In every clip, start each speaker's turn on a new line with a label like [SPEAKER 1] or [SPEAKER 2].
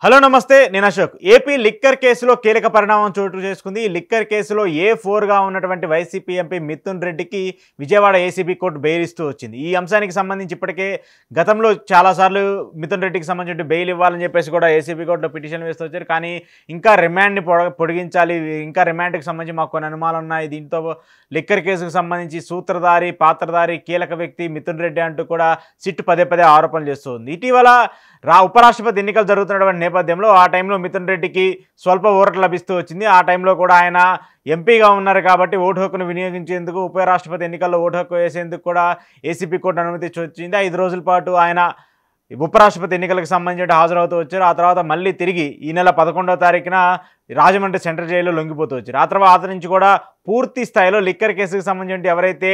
[SPEAKER 1] hello నమస్తే నేను Ashok AP liquor కేసులో కీలక పరిణామం చోటు చేసుకుంది ఈ లిక్కర్ కేసులో A4 గా ఉన్నటువంటి వైసీపీ ఎంపీ మిథున్ రెడ్డికి విజయవాడ ఏసీబీ కోర్టు బెయిల్ ఇస్తూ వచ్చింది ఈ అంశానికి సంబంధించి ఇప్పటికే గతంలో చాలా సార్లు మిథున్ రెడ్డికి సంబంధించి బెయిల్ ఇవ్వాలని చెప్పేసి కూడా ఏసీబీ కోర్టులో పిటిషన్ వేస్తూ వచ్చారు కానీ ఇంకా రిమాండ్ని పొడిగించాలి ఇంకా రిమాండ్కి సంబంధించి మాకు కొన్ని అనుమానాలు ఉన్నాయి దీంతో లిక్కర్ కేసుకు సంబంధించి సూత్రధారి పాత్రధారి కీలక వ్యక్తి మిథున్ రెడ్డి అంటూ కూడా సిట్ పదే ఆరోపణలు చేస్తుంది ఇటీవల ఉపరాష్ట్రపతి ఎన్నికలు జరుగుతున్నటువంటి నేపథ్యంలో ఆ టైంలో మిథున్ రెడ్డికి స్వల్ప ఊరట లభిస్తూ వచ్చింది ఆ టైంలో కూడా ఆయన ఎంపీగా ఉన్నారు కాబట్టి ఓటు హక్కును వినియోగించేందుకు ఉపరాష్ట్రపతి ఎన్నికల్లో ఓటు హక్కు వేసేందుకు కూడా ఏసీబీ కోర్టు అనుమతి వచ్చింది 5 రోజుల పాటు ఆయన ఉపరాష్ట్రపతి ఎన్నికలకు సంబంధించి హాజరవుతూ వచ్చారు ఆ తర్వాత మళ్ళీ తిరిగి ఈ నెల 11వ తారీఖున రాజమండ్రి సెంట్రల్ జైల్లో లొంగిపోతూ వచ్చారు ఆ తర్వాత నుంచి కూడా పూర్తి స్థాయిలో లిక్కర్ కేసుకు సంబంధించి ఎవరైతే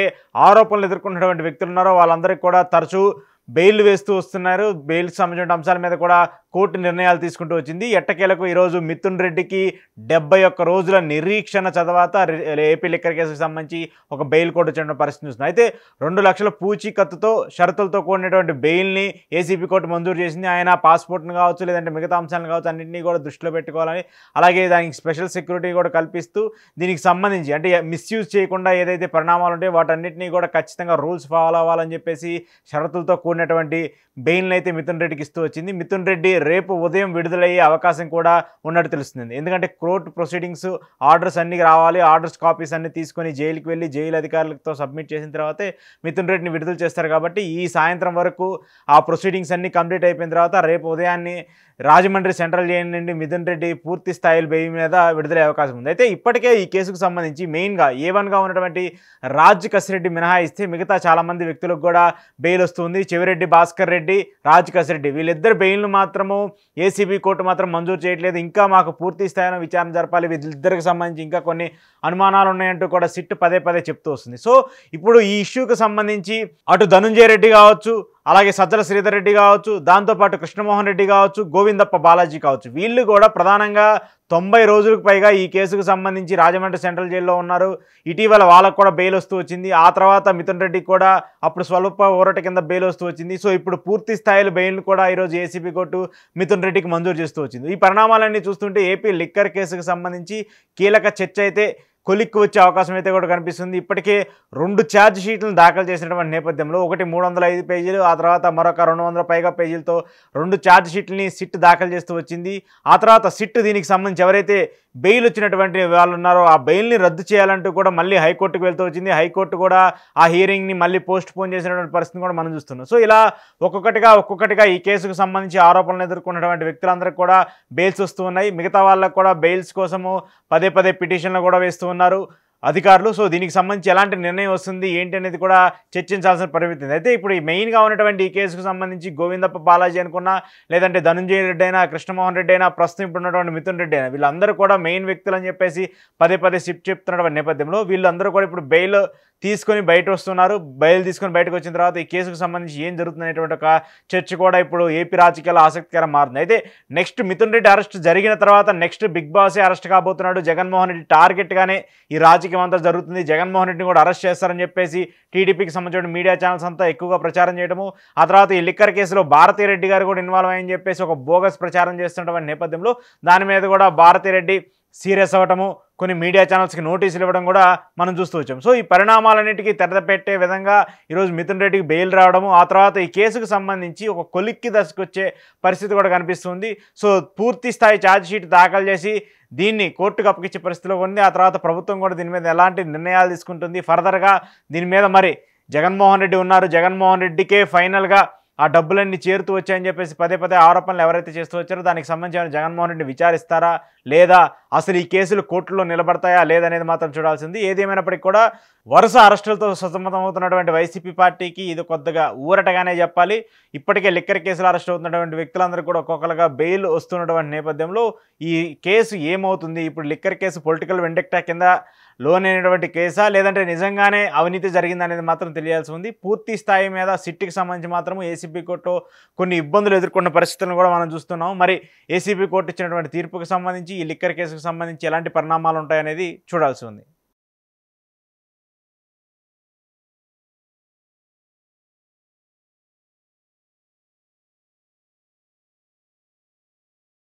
[SPEAKER 1] ఆరోపణలు ఎదుర్కొన్నటువంటి వ్యక్తులు ఉన్నారో వాళ్ళందరికీ కూడా తరచూ బెయిల్ వేస్తూ వస్తున్నారు బెయిల్కి సంబంధించిన అంశాల మీద కూడా కోర్టు నిర్ణయాలు తీసుకుంటూ వచ్చింది ఎట్టకేలకు ఈరోజు మిథున్ రెడ్డికి 71 రోజుల నిరీక్షణ తర్వాత ఏపీ లిక్కర్ కేసుకు సంబంధించి ఒక బెయిల్ కోర్టు వచ్చిన పరిస్థితి చూస్తుంది అయితే 2 లక్షల పూచీకత్తుతో షరతులతో కూడినటువంటి బెయిల్ని ఏసీబీ కోర్టు మంజూరు చేసింది ఆయన పాస్పోర్ట్ని కావచ్చు లేదంటే మిగతా అంశాలను కావచ్చు అన్నింటినీ కూడా దృష్టిలో పెట్టుకోవాలని అలాగే దానికి స్పెషల్ సెక్యూరిటీ కూడా కల్పిస్తూ దీనికి సంబంధించి అంటే మిస్యూజ్ చేయకుండా ఏదైతే పరిణామాలు ఉంటాయో వాటన్నిటినీ కూడా ఖచ్చితంగా రూల్స్ ఫాలో అవ్వాలని చెప్పేసి షరతులతో కూడినటువంటి బెయిల్ని అయితే మిథున్ రెడ్డికి ఇస్తూ వచ్చింది మిథున్ రెడ్డి రేపు ఉదయం విడుదలయ్యే అవకాశం కూడా ఉన్నట్టు తెలుస్తుంది ఎందుకంటే కోర్టు ప్రొసీడింగ్స్ ఆర్డర్స్ అన్ని రావాలి ఆర్డర్స్ కాపీస్ అన్ని తీసుకొని జైలుకి వెళ్ళి జైలు అధికారులతో సబ్మిట్ చేసిన తర్వాతే మిథున్ రెడ్డిని విడుదల చేస్తారు కాబట్టి ఈ సాయంత్రం వరకు ఆ ప్రొసీడింగ్స్ అన్ని కంప్లీట్ అయిపోయిన తర్వాత రేపు ఉదయాన్నే రాజమండ్రి సెంట్రల్ జైలు నుండి మిథున్ రెడ్డి పూర్తి స్థాయిలో బెయిల్ మీద విడుదలయ్యే అవకాశం ఉంది అయితే ఇప్పటికే ఈ కేసుకు సంబంధించి మెయిన్గా A1గా ఉన్నటువంటి రాజ్ కసిరెడ్డి మినహాయిస్తే మిగతా చాలామంది వ్యక్తులకు కూడా బెయిల్ వస్తుంది చెవిరెడ్డి భాస్కర్ రెడ్డి రాజ్ కసిరెడ్డి వీళ్ళిద్దరు బెయిల్ను మాత్రము ఏసీబీ కోర్టు మాత్రం మంజూరు చేయట్లేదు ఇంకా మాకు పూర్తి స్థాయిలో విచారణ జరపాలి వీళ్ళిద్దరికి సంబంధించి ఇంకా కొన్ని అనుమానాలు ఉన్నాయంటూ కూడా సిట్ పదే చెప్తూ వస్తుంది సో ఇప్పుడు ఈ ఇష్యూకి సంబంధించి అటు ధనుంజయ రెడ్డి కావచ్చు అలాగే సజ్జల శ్రీధర్ రెడ్డి కావచ్చు దాంతోపాటు కృష్ణమోహన్ రెడ్డి కావచ్చు గోవిందప్ప బాలాజీ కావచ్చు వీళ్ళు కూడా ప్రధానంగా 90 రోజులకు పైగా ఈ కేసుకు సంబంధించి రాజమండ్రి సెంట్రల్ జైల్లో ఉన్నారు ఇటీవల వాళ్ళకు కూడా బెయిల్ వస్తూ వచ్చింది ఆ తర్వాత మిథున్ రెడ్డికి కూడా అప్పుడు స్వల్ప ఊరట కింద బెయిల్ వస్తూ వచ్చింది సో ఇప్పుడు పూర్తి స్థాయిలో బెయిల్ను కూడా ఈరోజు ఏసీబీ కోర్టు మిథున్ రెడ్డికి మంజూరు చేస్తూ వచ్చింది ఈ పరిణామాలన్నీ చూస్తుంటే ఏపీ లిక్కర్ కేసుకు సంబంధించి కీలక చర్చ అయితే కొలిక్కి వచ్చే అవకాశం అయితే కూడా కనిపిస్తుంది ఇప్పటికే 2 ఛార్జ్ షీట్లను దాఖలు చేసినటువంటి నేపథ్యంలో ఒకటి 305 పేజీలు ఆ తర్వాత మరొక 200 పైగా పేజీలతో 2 ఛార్జ్ షీట్లని సిట్ దాఖలు చేస్తూ వచ్చింది ఆ తర్వాత సిట్ దీనికి సంబంధించి ఎవరైతే బెయిల్ వచ్చినటువంటి వాళ్ళు ఉన్నారో ఆ బెయిల్ని రద్దు చేయాలంటూ కూడా మళ్ళీ హైకోర్టుకు వెళ్తూ వచ్చింది హైకోర్టు కూడా ఆ హియరింగ్ని మళ్ళీ పోస్ట్ పోన్ చేసినటువంటి పరిస్థితిని కూడా మనం చూస్తున్నాం సో ఇలా ఒక్కొక్కటిగా ఈ కేసుకు సంబంధించి ఆరోపణలు ఎదుర్కొన్నటువంటి వ్యక్తులందరికీ కూడా బెయిల్స్ వస్తూ ఉన్నాయి మిగతా వాళ్ళకు కూడా బెయిల్స్ కోసము పదే పిటిషన్లు కూడా వేస్తూ ఉన్నారు అధికారులు సో దీనికి సంబంధించి ఎలాంటి నిర్ణయం వస్తుంది ఏంటి అనేది కూడా చర్చించాల్సిన పరిమితి అయితే ఇప్పుడు ఈ మెయిన్గా ఉన్నటువంటి ఈ కేసుకు సంబంధించి గోవిందప్ప బాలాజీ అనుకున్నా లేదంటే ధనుంజయ రెడ్డి అయినా కృష్ణమోహన్ రెడ్డి అయినా ప్రస్తుతం ఇప్పుడు ఉన్నటువంటి మిథున్ రెడ్డి అయినా వీళ్ళందరూ కూడా మెయిన్ వ్యక్తులు అని చెప్పేసి పదే చెప్తున్నటువంటి నేపథ్యంలో వీళ్ళందరూ కూడా ఇప్పుడు బెయిల్ తీసుకొని బయట వస్తున్నారు బెయిల్ తీసుకొని బయటకు వచ్చిన తర్వాత ఈ కేసుకు సంబంధించి ఏం జరుగుతుందనేటువంటి ఒక చర్చ కూడా ఇప్పుడు ఏపీ రాజకీయాల్లో ఆసక్తికరం మారుతుంది అయితే నెక్స్ట్ మిథున్ రెడ్డి అరెస్ట్ జరిగిన తర్వాత నెక్స్ట్ బిగ్ బాసే అరెస్ట్ కాబోతున్నాడు జగన్మోహన్ రెడ్డి టార్గెట్గానే ఈ రాజకీయం అంతా జరుగుతుంది జగన్మోహన్ రెడ్డిని కూడా అరెస్ట్ చేస్తారని చెప్పేసి టీడీపీకి సంబంధించిన మీడియా ఛానల్స్ అంతా ఎక్కువగా ప్రచారం చేయడము ఆ తర్వాత ఈ లిక్కర్ కేసులో భారతీరెడ్డి గారు కూడా ఇన్వాల్వ్ అయ్యని చెప్పేసి ఒక బోగస్ ప్రచారం చేస్తున్నటువంటి నేపథ్యంలో దాని మీద కూడా భారతీరెడ్డి సీరియస్ అవ్వటము కొన్ని మీడియా ఛానల్స్కి నోటీసులు ఇవ్వడం కూడా మనం చూస్తూ వచ్చాం సో ఈ పరిణామాలన్నిటికీ తెరపెట్టే విధంగా ఈరోజు మిథున్ రెడ్డికి బెయిల్ రావడము ఆ తర్వాత ఈ కేసుకు సంబంధించి ఒక కొలిక్కి దశకు వచ్చే పరిస్థితి కూడా కనిపిస్తుంది సో పూర్తి స్థాయి ఛార్జ్ షీట్ దాఖలు చేసి దీన్ని కోర్టుకు అప్పగించే పరిస్థితిలో ఉంది ఆ తర్వాత ప్రభుత్వం కూడా దీని మీద ఎలాంటి నిర్ణయాలు తీసుకుంటుంది ఫర్దర్గా దీని మీద మరి జగన్మోహన్ రెడ్డి ఉన్నారు జగన్మోహన్ రెడ్డికే ఫైనల్గా ఆ డబ్బులన్నీ చేరుతూ వచ్చాయని చెప్పేసి పదే ఆరోపణలు ఎవరైతే చేస్తూ వచ్చారో దానికి సంబంధించిన జగన్మోహన్ రెడ్డి విచారిస్తారా లేదా అసలు ఈ కేసులు కోర్టులో నిలబడతాయా లేదనేది మాత్రం చూడాల్సింది ఏదేమైనప్పటికీ కూడా వరుస అరెస్టులతో సతమతమవుతున్నటువంటి వైసీపీ పార్టీకి ఇది కొద్దిగా ఊరటగానే చెప్పాలి ఇప్పటికే లిక్కర్ కేసులు అరెస్ట్ అవుతున్నటువంటి వ్యక్తులందరూ కూడా ఒక్కొక్కరుగా బెయిల్ వస్తున్నటువంటి నేపథ్యంలో ఈ కేసు ఏమవుతుంది ఇప్పుడు లిక్కర్ కేసు పొలిటికల్ వెండెక్టా కింద లోనైనటువంటి కేసా లేదంటే నిజంగానే అవినీతి జరిగిందనేది మాత్రం తెలియాల్సి ఉంది పూర్తి స్థాయి మీద సిట్కి సంబంధించి మాత్రం ఏసీబీ కోర్టు కొన్ని ఇబ్బందులు ఎదుర్కొన్న పరిస్థితులను కూడా మనం చూస్తున్నాం మరి ఏసీబీ కోర్టు ఇచ్చినటువంటి తీర్పుకు సంబంధించి ఈ లిక్కర్ కేసుకు సంబంధించి ఎలాంటి పరిణామాలు ఉంటాయనేది చూడాల్సి ఉంది